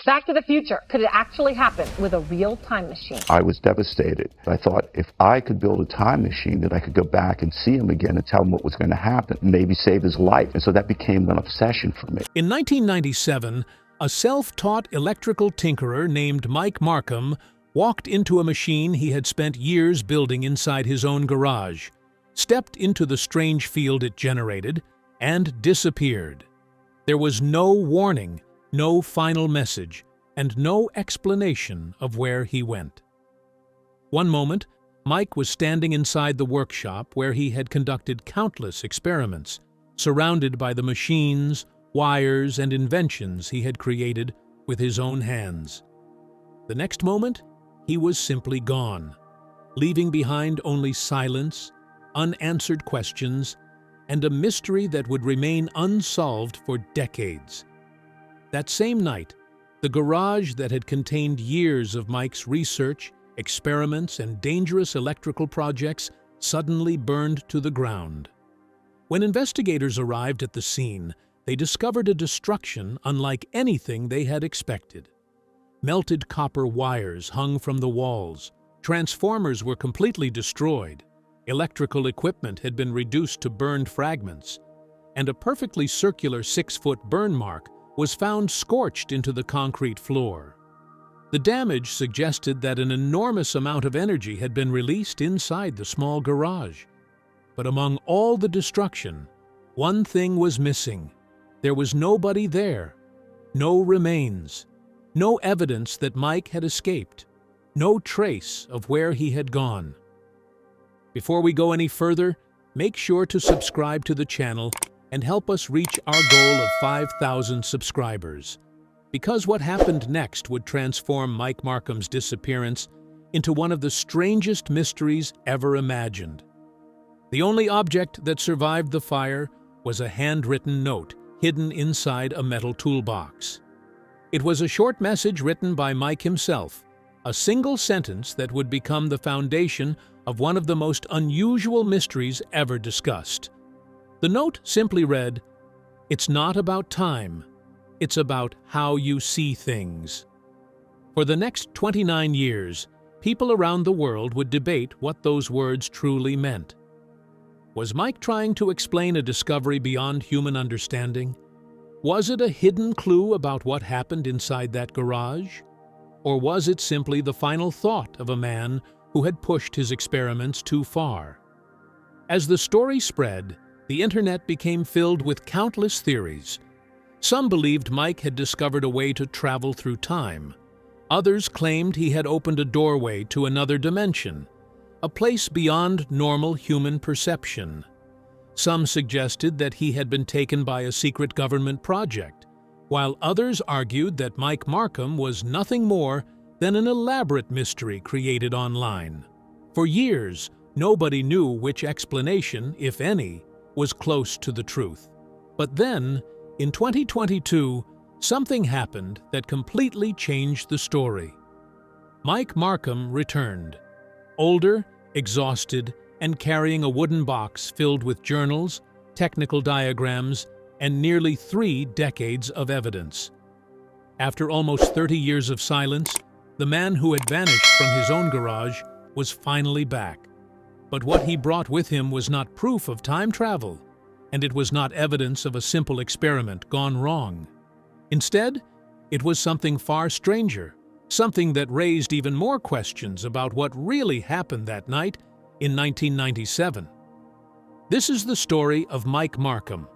Back to the Future. Could it actually happen with a real time machine? I was devastated. I thought if I could build a time machine that I could go back and see him again and tell him what was going to happen, maybe save his life. And so that became an obsession for me. In 1997, a self-taught electrical tinkerer named Mike Markham walked into a machine he had spent years building inside his own garage, stepped into the strange field it generated, and disappeared. There was no warning, no final message, and no explanation of where he went. One moment, Mike was standing inside the workshop where he had conducted countless experiments, surrounded by the machines, wires, and inventions he had created with his own hands. The next moment, he was simply gone, leaving behind only silence, unanswered questions, and a mystery that would remain unsolved for decades. That same night, the garage that had contained years of Mike's research, experiments, and dangerous electrical projects suddenly burned to the ground. When investigators arrived at the scene, they discovered a destruction unlike anything they had expected. Melted copper wires hung from the walls, transformers were completely destroyed, electrical equipment had been reduced to burned fragments, and a perfectly circular 6-foot burn mark was found scorched into the concrete floor. The damage suggested that an enormous amount of energy had been released inside the small garage. But among all the destruction, one thing was missing. There was nobody there, no remains, no evidence that Mike had escaped, no trace of where he had gone. Before we go any further, make sure to subscribe to the channel and help us reach our goal of 5,000 subscribers. Because what happened next would transform Mike Markham's disappearance into one of the strangest mysteries ever imagined. The only object that survived the fire was a handwritten note hidden inside a metal toolbox. It was a short message written by Mike himself, a single sentence that would become the foundation of one of the most unusual mysteries ever discussed. The note simply read, "It's not about time, it's about how you see things." For the next 29 years, people around the world would debate what those words truly meant. Was Mike trying to explain a discovery beyond human understanding? Was it a hidden clue about what happened inside that garage? Or was it simply the final thought of a man who had pushed his experiments too far? As the story spread, the internet became filled with countless theories. Some believed Mike had discovered a way to travel through time. Others claimed he had opened a doorway to another dimension, a place beyond normal human perception. Some suggested that he had been taken by a secret government project, while others argued that Mike Markham was nothing more than an elaborate mystery created online. For years, nobody knew which explanation, if any, was close to the truth. But then, in 2022, something happened that completely changed the story. Mike Markham returned, older, exhausted, and carrying a wooden box filled with journals, technical diagrams, and nearly 3 decades of evidence. After almost 30 years of silence, the man who had vanished from his own garage was finally back. But what he brought with him was not proof of time travel, and it was not evidence of a simple experiment gone wrong. Instead, it was something far stranger, something that raised even more questions about what really happened that night in 1997. This is the story of Mike Markham,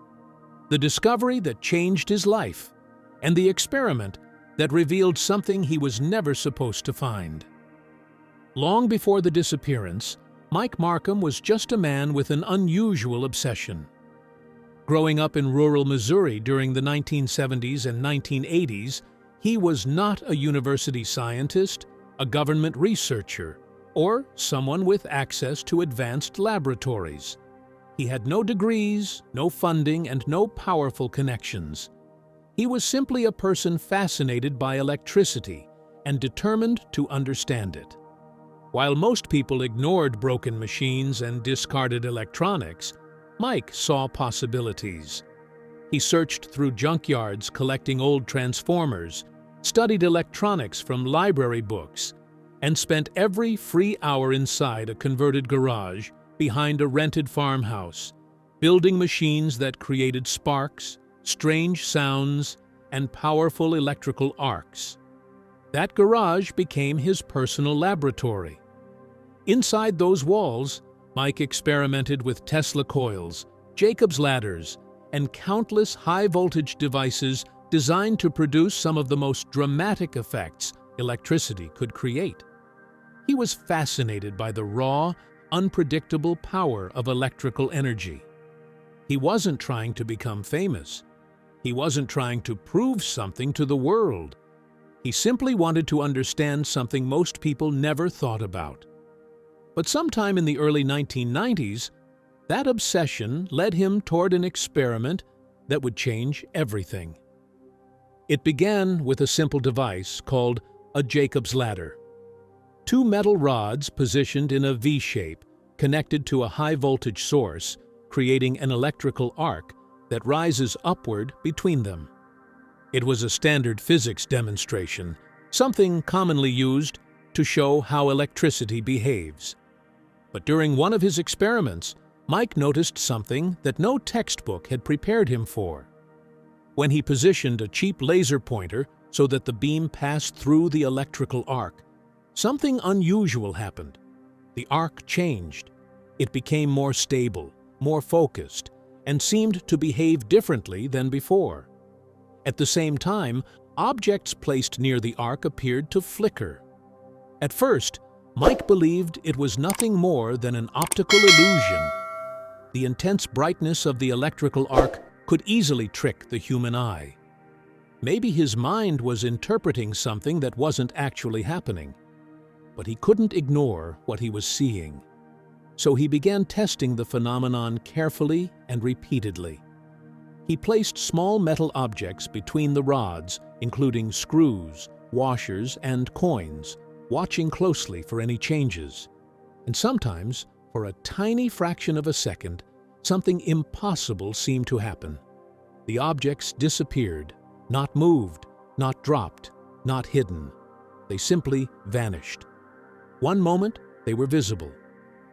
the discovery that changed his life, and the experiment that revealed something he was never supposed to find. Long before the disappearance, Mike Markham was just a man with an unusual obsession. Growing up in rural Missouri during the 1970s and 1980s, he was not a university scientist, a government researcher, or someone with access to advanced laboratories. He had no degrees, no funding, and no powerful connections. He was simply a person fascinated by electricity and determined to understand it. While most people ignored broken machines and discarded electronics, Mike saw possibilities. He searched through junkyards collecting old transformers, studied electronics from library books, and spent every free hour inside a converted garage behind a rented farmhouse, building machines that created sparks, strange sounds, and powerful electrical arcs. That garage became his personal laboratory. Inside those walls, Mike experimented with Tesla coils, Jacob's ladders, and countless high-voltage devices designed to produce some of the most dramatic effects electricity could create. He was fascinated by the raw, unpredictable power of electrical energy. He wasn't trying to become famous. He wasn't trying to prove something to the world. He simply wanted to understand something most people never thought about. But sometime in the early 1990s, that obsession led him toward an experiment that would change everything. It began with a simple device called a Jacob's ladder. Two metal rods positioned in a V-shape, connected to a high-voltage source, creating an electrical arc that rises upward between them. It was a standard physics demonstration, something commonly used to show how electricity behaves. But during one of his experiments, Mike noticed something that no textbook had prepared him for. When he positioned a cheap laser pointer so that the beam passed through the electrical arc, something unusual happened. The arc changed. It became more stable, more focused, and seemed to behave differently than before. At the same time, objects placed near the arc appeared to flicker. At first, Mike believed it was nothing more than an optical illusion. The intense brightness of the electrical arc could easily trick the human eye. Maybe his mind was interpreting something that wasn't actually happening. But he couldn't ignore what he was seeing. So he began testing the phenomenon carefully and repeatedly. He placed small metal objects between the rods, including screws, washers, and coins, watching closely for any changes. And sometimes, for a tiny fraction of a second, something impossible seemed to happen. The objects disappeared, not moved, not dropped, not hidden. They simply vanished. One moment, they were visible.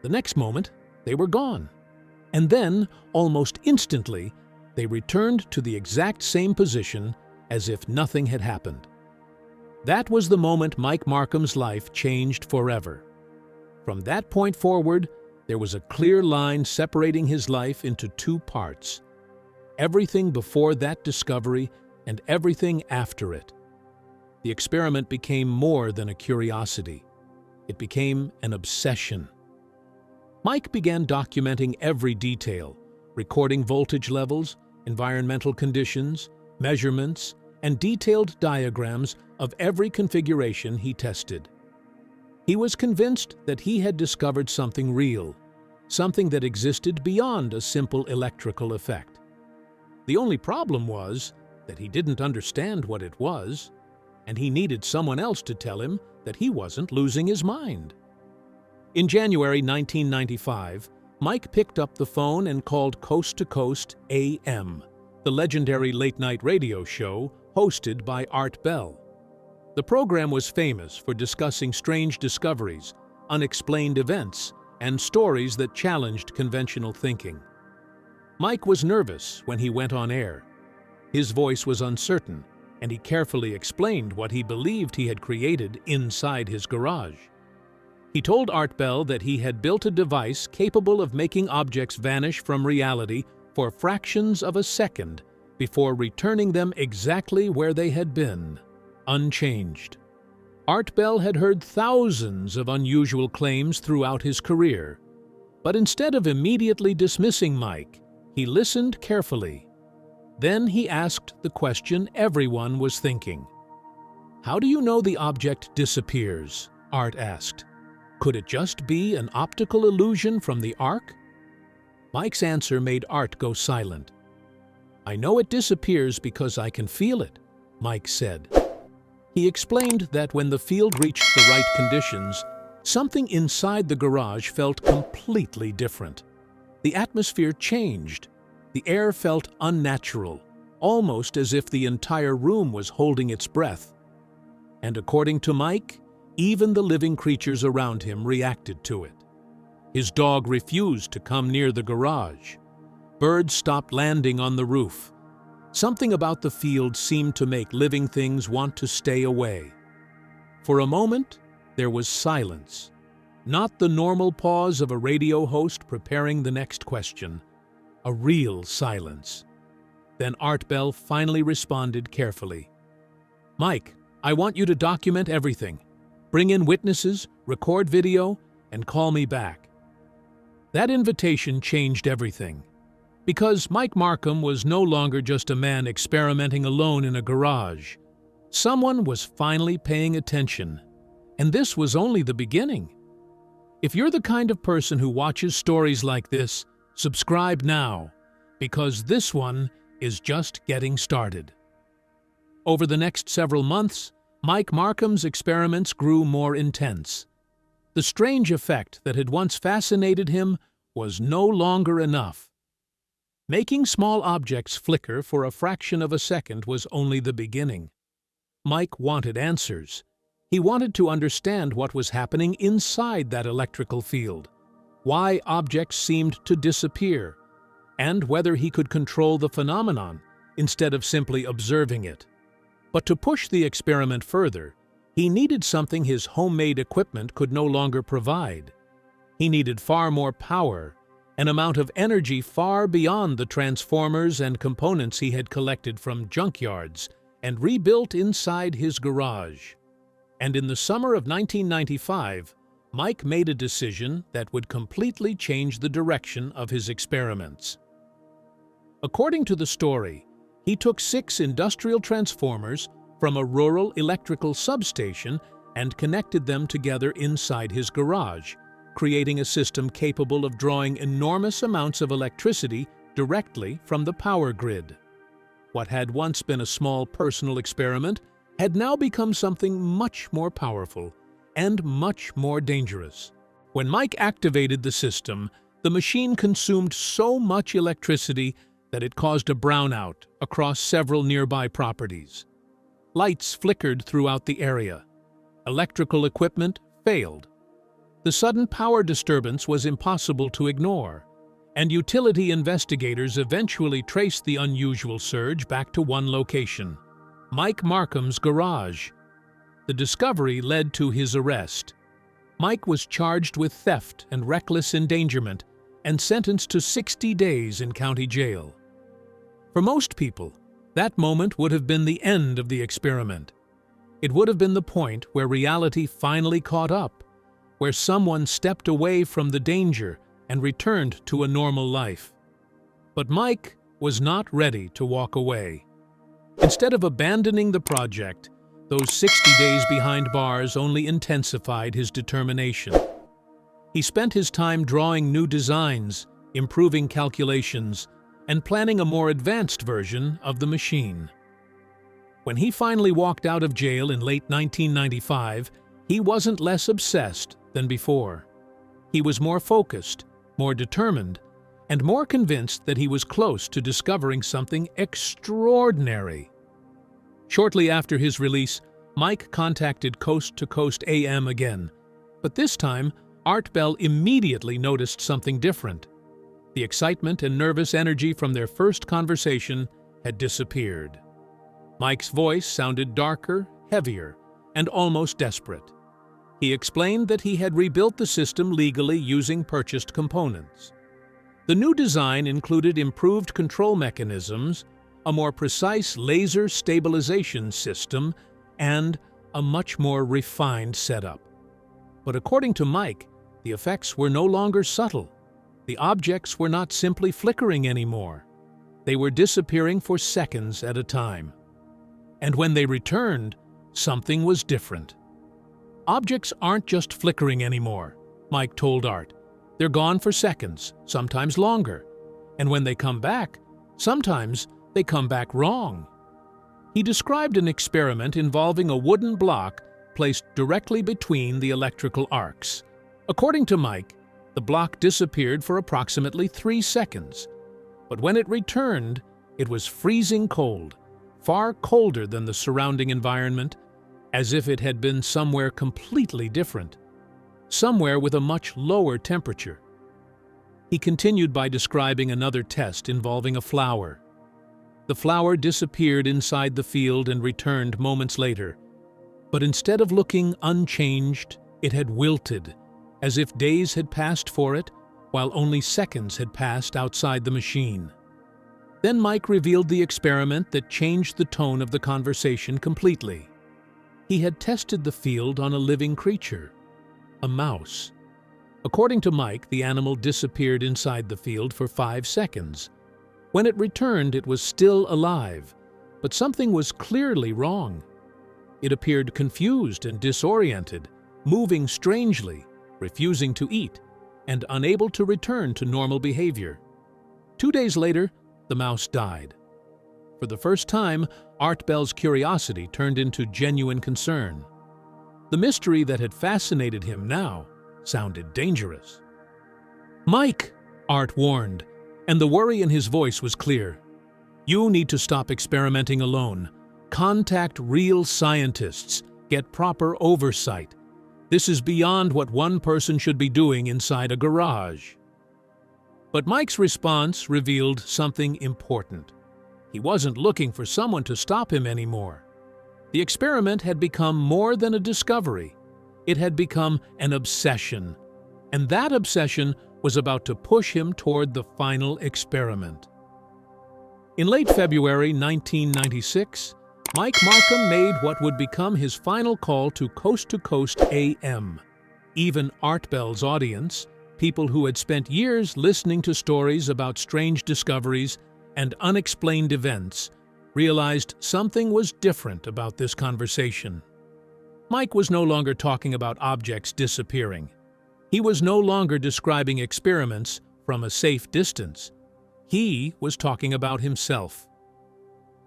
The next moment, they were gone. And then, almost instantly, they returned to the exact same position as if nothing had happened. That was the moment Mike Markham's life changed forever. From that point forward, there was a clear line separating his life into two parts. Everything before that discovery and everything after it. The experiment became more than a curiosity. It became an obsession. Mike began documenting every detail, recording voltage levels, environmental conditions, measurements, and detailed diagrams of every configuration he tested. He was convinced that he had discovered something real, something that existed beyond a simple electrical effect. The only problem was that he didn't understand what it was, and he needed someone else to tell him that he wasn't losing his mind. In January 1995, Mike picked up the phone and called Coast to Coast AM, the legendary late-night radio show hosted by Art Bell. The program was famous for discussing strange discoveries, unexplained events, and stories that challenged conventional thinking. Mike was nervous when he went on air. His voice was uncertain, and he carefully explained what he believed he had created inside his garage. He told Art Bell that he had built a device capable of making objects vanish from reality for fractions of a second before returning them exactly where they had been, unchanged. Art Bell had heard thousands of unusual claims throughout his career, but instead of immediately dismissing Mike, he listened carefully. Then he asked the question everyone was thinking. "How do you know the object disappears?" Art asked. "Could it just be an optical illusion from the arc?" Mike's answer made Art go silent. "I know it disappears because I can feel it," Mike said. He explained that when the field reached the right conditions, something inside the garage felt completely different. The atmosphere changed. The air felt unnatural, almost as if the entire room was holding its breath. And according to Mike, even the living creatures around him reacted to it. His dog refused to come near the garage. Birds stopped landing on the roof. Something about the field seemed to make living things want to stay away. For a moment, there was silence. Not the normal pause of a radio host preparing the next question. A real silence. Then Art Bell finally responded carefully. "Mike, I want you to document everything. Bring in witnesses, record video, and call me back." That invitation changed everything. Because Mike Markham was no longer just a man experimenting alone in a garage. Someone was finally paying attention. And this was only the beginning. If you're the kind of person who watches stories like this, subscribe now, because this one is just getting started. Over the next several months, Mike Markham's experiments grew more intense. The strange effect that had once fascinated him was no longer enough. Making small objects flicker for a fraction of a second was only the beginning. Mike wanted answers. He wanted to understand what was happening inside that electrical field, why objects seemed to disappear, and whether he could control the phenomenon instead of simply observing it. But to push the experiment further, he needed something his homemade equipment could no longer provide. He needed far more power, an amount of energy far beyond the transformers and components he had collected from junkyards and rebuilt inside his garage. And in the summer of 1995, Mike made a decision that would completely change the direction of his experiments. According to the story, he took 6 industrial transformers from a rural electrical substation and connected them together inside his garage, creating a system capable of drawing enormous amounts of electricity directly from the power grid. What had once been a small personal experiment had now become something much more powerful and much more dangerous. When Mike activated the system, the machine consumed so much electricity that it caused a brownout across several nearby properties. Lights flickered throughout the area. Electrical equipment failed. The sudden power disturbance was impossible to ignore, and utility investigators eventually traced the unusual surge back to one location: Mike Markham's garage. The discovery led to his arrest. Mike was charged with theft and reckless endangerment and sentenced to 60 days in county jail. For most people, that moment would have been the end of the experiment. It would have been the point where reality finally caught up, where someone stepped away from the danger and returned to a normal life. But Mike was not ready to walk away. Instead of abandoning the project, those 60 days behind bars only intensified his determination. He spent his time drawing new designs, improving calculations, and planning a more advanced version of the machine. When he finally walked out of jail in late 1995, he wasn't less obsessed than before. He was more focused, more determined, and more convinced that he was close to discovering something extraordinary. Shortly after his release, Mike contacted Coast to Coast AM again, but this time, Art Bell immediately noticed something different. The excitement and nervous energy from their first conversation had disappeared. Mike's voice sounded darker, heavier, and almost desperate. He explained that he had rebuilt the system legally using purchased components. The new design included improved control mechanisms, a more precise laser stabilization system, and a much more refined setup. But according to Mike, the effects were no longer subtle. The objects were not simply flickering anymore. They were disappearing for seconds at a time. And when they returned, something was different. Objects aren't just flickering anymore, Mike told Art. They're gone for seconds, sometimes longer. And when they come back, sometimes they come back wrong. He described an experiment involving a wooden block placed directly between the electrical arcs. According to Mike, the block disappeared for approximately 3 seconds. But when it returned, it was freezing cold, far colder than the surrounding environment, as if it had been somewhere completely different, somewhere with a much lower temperature. He continued by describing another test involving a flower. The flower disappeared inside the field and returned moments later, but instead of looking unchanged, it had wilted, as if days had passed for it, while only seconds had passed outside the machine. Then Mike revealed the experiment that changed the tone of the conversation completely. He had tested the field on a living creature, a mouse. According to Mike, the animal disappeared inside the field for 5 seconds. When it returned, it was still alive, but something was clearly wrong. It appeared confused and disoriented, moving strangely, refusing to eat, and unable to return to normal behavior. 2 days later, the mouse died. For the first time, Art Bell's curiosity turned into genuine concern. The mystery that had fascinated him now sounded dangerous. "Mike," Art warned, and the worry in his voice was clear. "You need to stop experimenting alone. Contact real scientists. Get proper oversight. This is beyond what one person should be doing inside a garage." But Mike's response revealed something important. He wasn't looking for someone to stop him anymore. The experiment had become more than a discovery. It had become an obsession, and that obsession was about to push him toward the final experiment. In late February 1996, Mike Markham made what would become his final call to Coast AM. Even Art Bell's audience, people who had spent years listening to stories about strange discoveries and unexplained events, realized something was different about this conversation. Mike was no longer talking about objects disappearing. He was no longer describing experiments from a safe distance. He was talking about himself.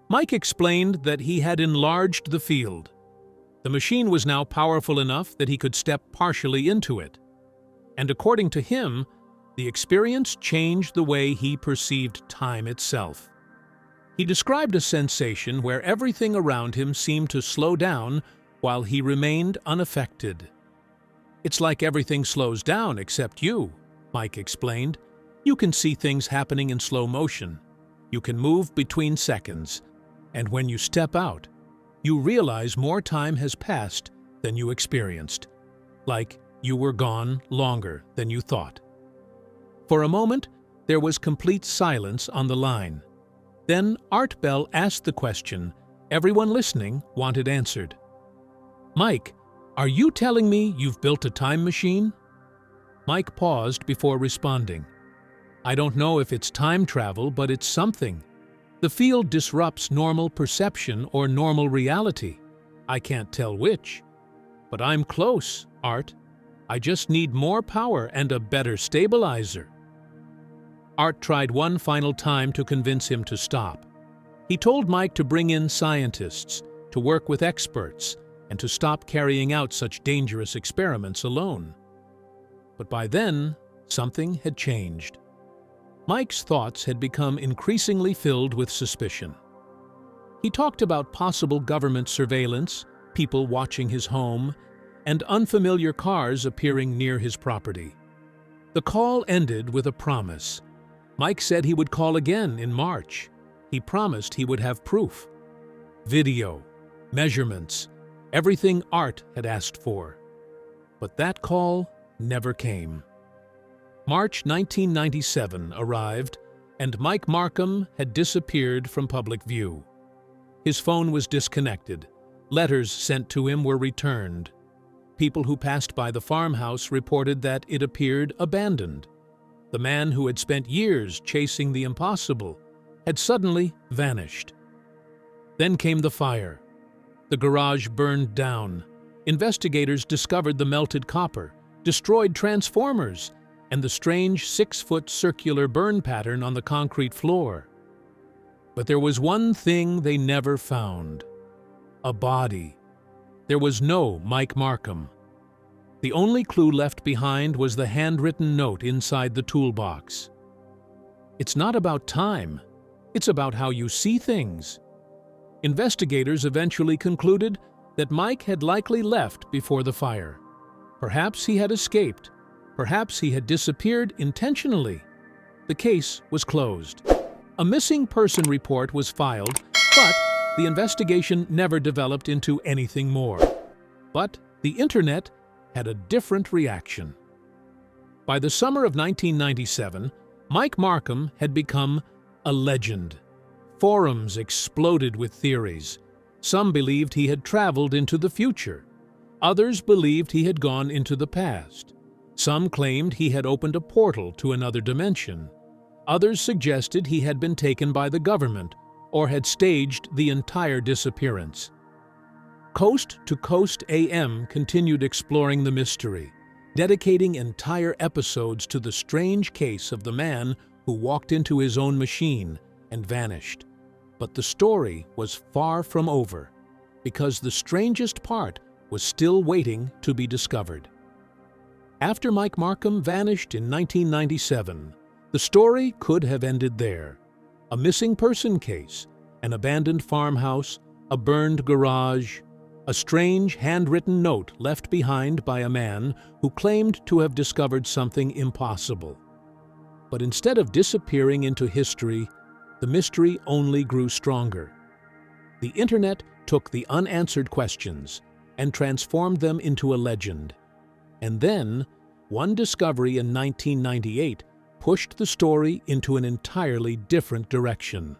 Mike explained that he had enlarged the field. The machine was now powerful enough that he could step partially into it. And according to him, the experience changed the way he perceived time itself. He described a sensation where everything around him seemed to slow down while he remained unaffected. "It's like everything slows down except you," Mike explained. "You can see things happening in slow motion. You can move between seconds. And when you step out, you realize more time has passed than you experienced. Like you were gone longer than you thought." For a moment, there was complete silence on the line. Then Art Bell asked the question everyone listening wanted answered. "Mike, are you telling me you've built a time machine?" Mike paused before responding. "I don't know if it's time travel, but it's something. The field disrupts normal perception or normal reality. I can't tell which. But I'm close, Art. I just need more power and a better stabilizer." Art tried one final time to convince him to stop. He told Mike to bring in scientists, to work with experts, and to stop carrying out such dangerous experiments alone. But by then, something had changed. Mike's thoughts had become increasingly filled with suspicion. He talked about possible government surveillance, people watching his home, and unfamiliar cars appearing near his property. The call ended with a promise. Mike said he would call again in March. He promised he would have proof. Video, measurements, everything Art had asked for. But that call never came. March 1997 arrived, and Mike Markham had disappeared from public view. His phone was disconnected. Letters sent to him were returned. People who passed by the farmhouse reported that it appeared abandoned. The man who had spent years chasing the impossible had suddenly vanished. Then came the fire. The garage burned down. Investigators discovered the melted copper, destroyed transformers, and the strange 6-foot circular burn pattern on the concrete floor. But there was one thing they never found: a body. There was no Mike Markham. The only clue left behind was the handwritten note inside the toolbox. "It's not about time. It's about how you see things." Investigators eventually concluded that Mike had likely left before the fire. Perhaps he had escaped. Perhaps he had disappeared intentionally. The case was closed. A missing person report was filed, but the investigation never developed into anything more. But the internet had a different reaction. By the summer of 1997, Mike Markham had become a legend. Forums exploded with theories. Some believed he had traveled into the future. Others believed he had gone into the past. Some claimed he had opened a portal to another dimension. Others suggested he had been taken by the government or had staged the entire disappearance. Coast to Coast AM continued exploring the mystery, dedicating entire episodes to the strange case of the man who walked into his own machine and vanished. But the story was far from over, because the strangest part was still waiting to be discovered. After Mike Markham vanished in 1997, the story could have ended there. A missing person case, an abandoned farmhouse, a burned garage, a strange handwritten note left behind by a man who claimed to have discovered something impossible. But instead of disappearing into history, the mystery only grew stronger. The internet took the unanswered questions and transformed them into a legend. And then, one discovery in 1998 pushed the story into an entirely different direction.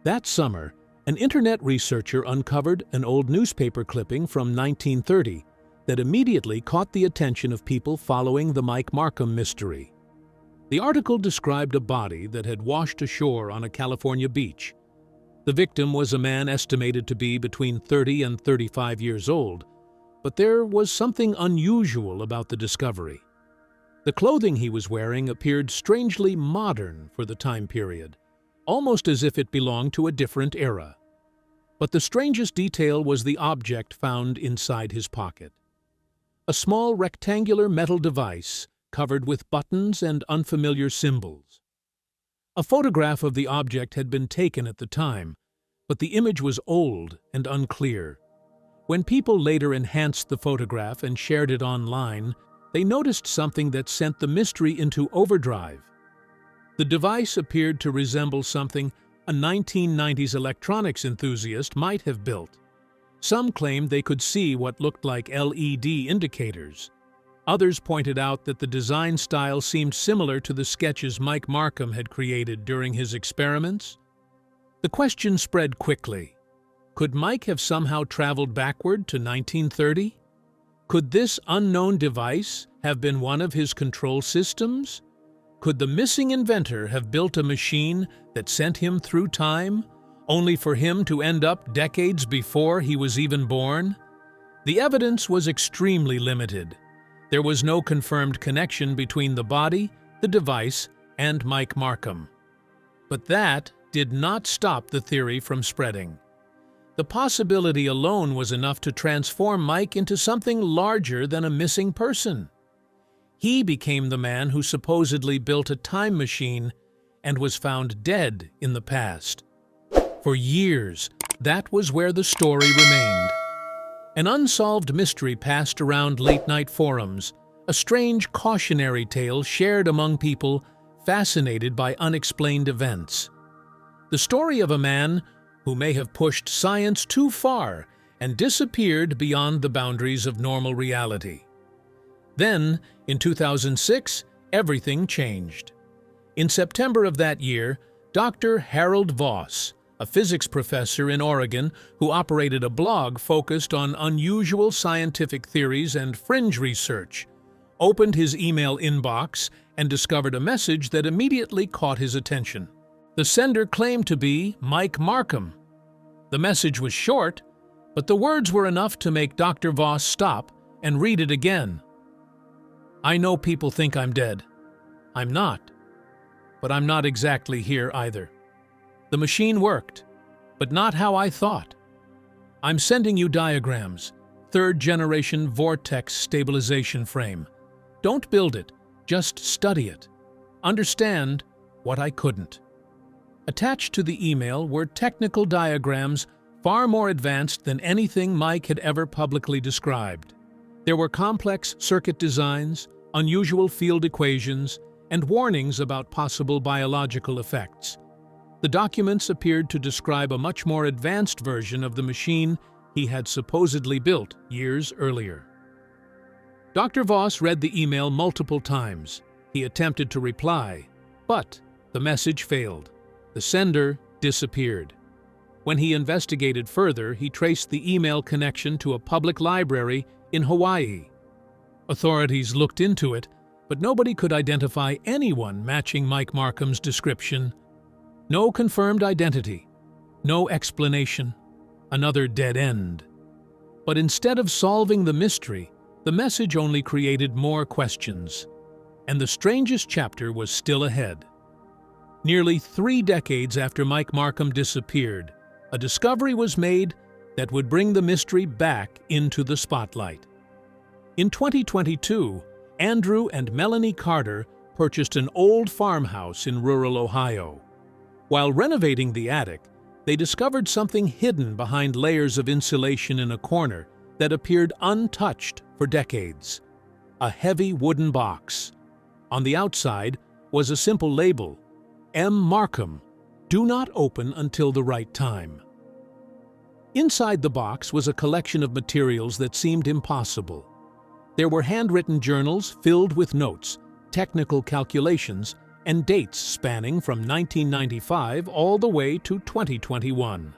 That summer, an internet researcher uncovered an old newspaper clipping from 1930 that immediately caught the attention of people following the Mike Markham mystery. The article described a body that had washed ashore on a California beach. The victim was a man estimated to be between 30 and 35 years old, but there was something unusual about the discovery. The clothing he was wearing appeared strangely modern for the time period, almost as if it belonged to a different era. But the strangest detail was the object found inside his pocket. A small rectangular metal device covered with buttons and unfamiliar symbols. A photograph of the object had been taken at the time, but the image was old and unclear. When people later enhanced the photograph and shared it online, they noticed something that sent the mystery into overdrive. The device appeared to resemble something a 1990s electronics enthusiast might have built. Some claimed they could see what looked like LED indicators. Others pointed out that the design style seemed similar to the sketches Mike Markham had created during his experiments. The question spread quickly. Could Mike have somehow traveled backward to 1930? Could this unknown device have been one of his control systems? Could the missing inventor have built a machine that sent him through time, only for him to end up decades before he was even born? The evidence was extremely limited. There was no confirmed connection between the body, the device, and Mike Markham. But that did not stop the theory from spreading. The possibility alone was enough to transform Mike into something larger than a missing person. He became the man who supposedly built a time machine and was found dead in the past. For years, that was where the story remained. An unsolved mystery passed around late-night forums, a strange cautionary tale shared among people fascinated by unexplained events. The story of a man who may have pushed science too far and disappeared beyond the boundaries of normal reality. Then, in 2006, everything changed. In September of that year, Dr. Harold Voss, a physics professor in Oregon who operated a blog focused on unusual scientific theories and fringe research, opened his email inbox and discovered a message that immediately caught his attention. The sender claimed to be Mike Markham. The message was short, but the words were enough to make Dr. Voss stop and read it again. "I know people think I'm dead. I'm not. But I'm not exactly here either. The machine worked, but not how I thought. I'm sending you diagrams, third-generation vortex stabilization frame. Don't build it, just study it. Understand what I couldn't." Attached to the email were technical diagrams far more advanced than anything Mike had ever publicly described. There were complex circuit designs, unusual field equations, and warnings about possible biological effects. The documents appeared to describe a much more advanced version of the machine he had supposedly built years earlier. Dr. Voss read the email multiple times. He attempted to reply, but the message failed. The sender disappeared. When he investigated further, he traced the email connection to a public library in Hawaii. Authorities looked into it, but nobody could identify anyone matching Mike Markham's description. No confirmed identity, no explanation, another dead end. But instead of solving the mystery, the message only created more questions. And the strangest chapter was still ahead. Nearly 3 decades after Mike Markham disappeared, a discovery was made that would bring the mystery back into the spotlight. In 2022, Andrew and Melanie Carter purchased an old farmhouse in rural Ohio. While renovating the attic, they discovered something hidden behind layers of insulation in a corner that appeared untouched for decades. A heavy wooden box. On the outside was a simple label, M. Markham, do not open until the right time. Inside the box was a collection of materials that seemed impossible. There were handwritten journals filled with notes, technical calculations, and dates spanning from 1995 all the way to 2021.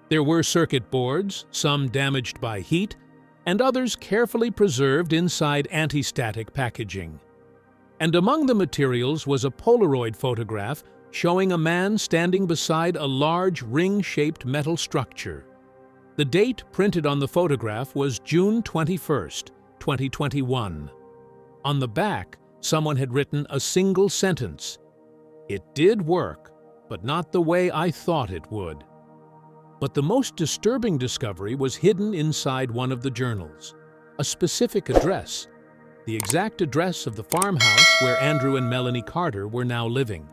There were circuit boards, some damaged by heat, and others carefully preserved inside anti-static packaging. And among the materials was a Polaroid photograph showing a man standing beside a large ring-shaped metal structure. The date printed on the photograph was June 21st, 2021. On the back, someone had written a single sentence. It did work, but not the way I thought it would. But the most disturbing discovery was hidden inside one of the journals. A specific address. The exact address of the farmhouse where Andrew and Melanie Carter were now living.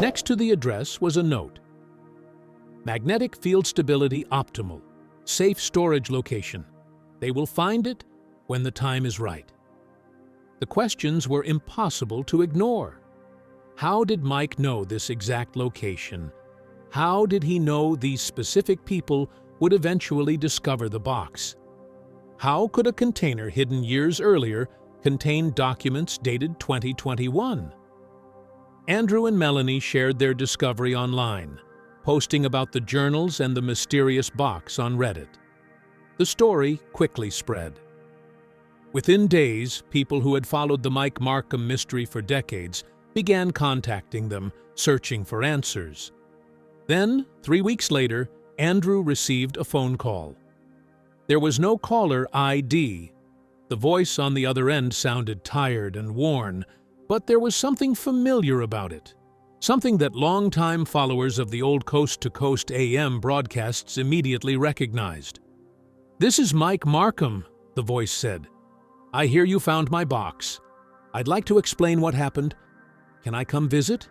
Next to the address was a note. Magnetic field stability optimal. Safe storage location. They will find it when the time is right. The questions were impossible to ignore. How did Mike know this exact location? How did he know these specific people would eventually discover the box? How could a container hidden years earlier contain documents dated 2021? Andrew and Melanie shared their discovery online, posting about the journals and the mysterious box on Reddit. The story quickly spread. Within days, people who had followed the Mike Markham mystery for decades began contacting them, searching for answers. Then, 3 weeks later, Andrew received a phone call. There was no caller ID. The voice on the other end sounded tired and worn, but there was something familiar about it. Something that longtime followers of the old Coast to Coast AM broadcasts immediately recognized. "This is Mike Markham," the voice said. "I hear you found my box. I'd like to explain what happened. Can I come visit?"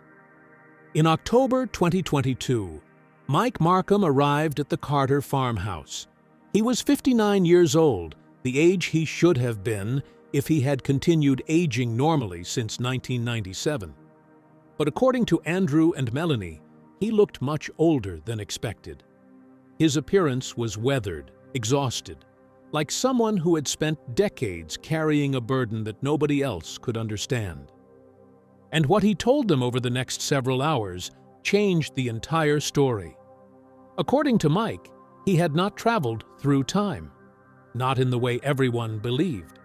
In October 2022, Mike Markham arrived at the Carter farmhouse. He was 59 years old, the age he should have been if he had continued aging normally since 1997. But according to Andrew and Melanie, he looked much older than expected. His appearance was weathered, exhausted, like someone who had spent decades carrying a burden that nobody else could understand. And what he told them over the next several hours changed the entire story. According to Mike, he had not traveled through time, not in the way everyone believed.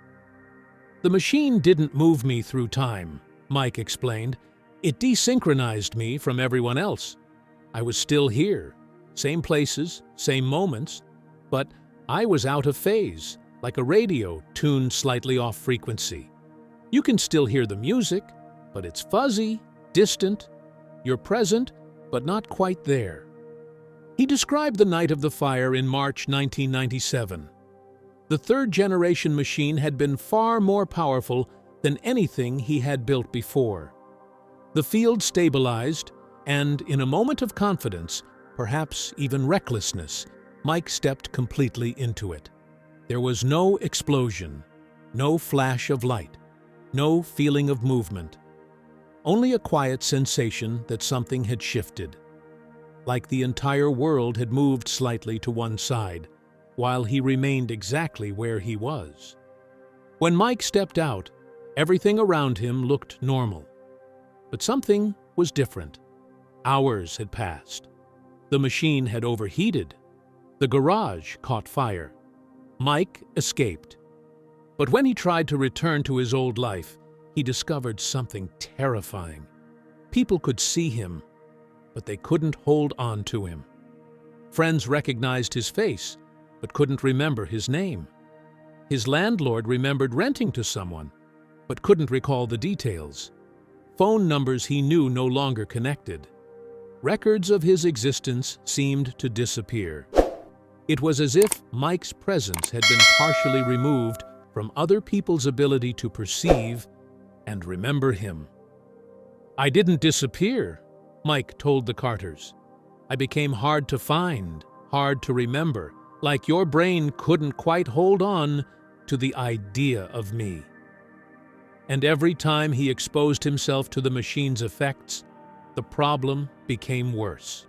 "The machine didn't move me through time," Mike explained. "It desynchronized me from everyone else. I was still here, same places, same moments, but I was out of phase, like a radio tuned slightly off frequency. You can still hear the music, but it's fuzzy, distant. You're present, but not quite there." He described the night of the fire in March 1997. The third-generation machine had been far more powerful than anything he had built before. The field stabilized, and in a moment of confidence, perhaps even recklessness, Mike stepped completely into it. There was no explosion, no flash of light, no feeling of movement. Only a quiet sensation that something had shifted, like the entire world had moved slightly to one side, while he remained exactly where he was. When Mike stepped out, everything around him looked normal. But something was different. Hours had passed. The machine had overheated. The garage caught fire. Mike escaped. But when he tried to return to his old life, he discovered something terrifying. People could see him, but they couldn't hold on to him. Friends recognized his face, but couldn't remember his name. His landlord remembered renting to someone, but couldn't recall the details. Phone numbers he knew no longer connected. Records of his existence seemed to disappear. It was as if Mike's presence had been partially removed from other people's ability to perceive and remember him. "I didn't disappear," Mike told the Carters. "I became hard to find, hard to remember, like your brain couldn't quite hold on to the idea of me." And every time he exposed himself to the machine's effects, the problem became worse.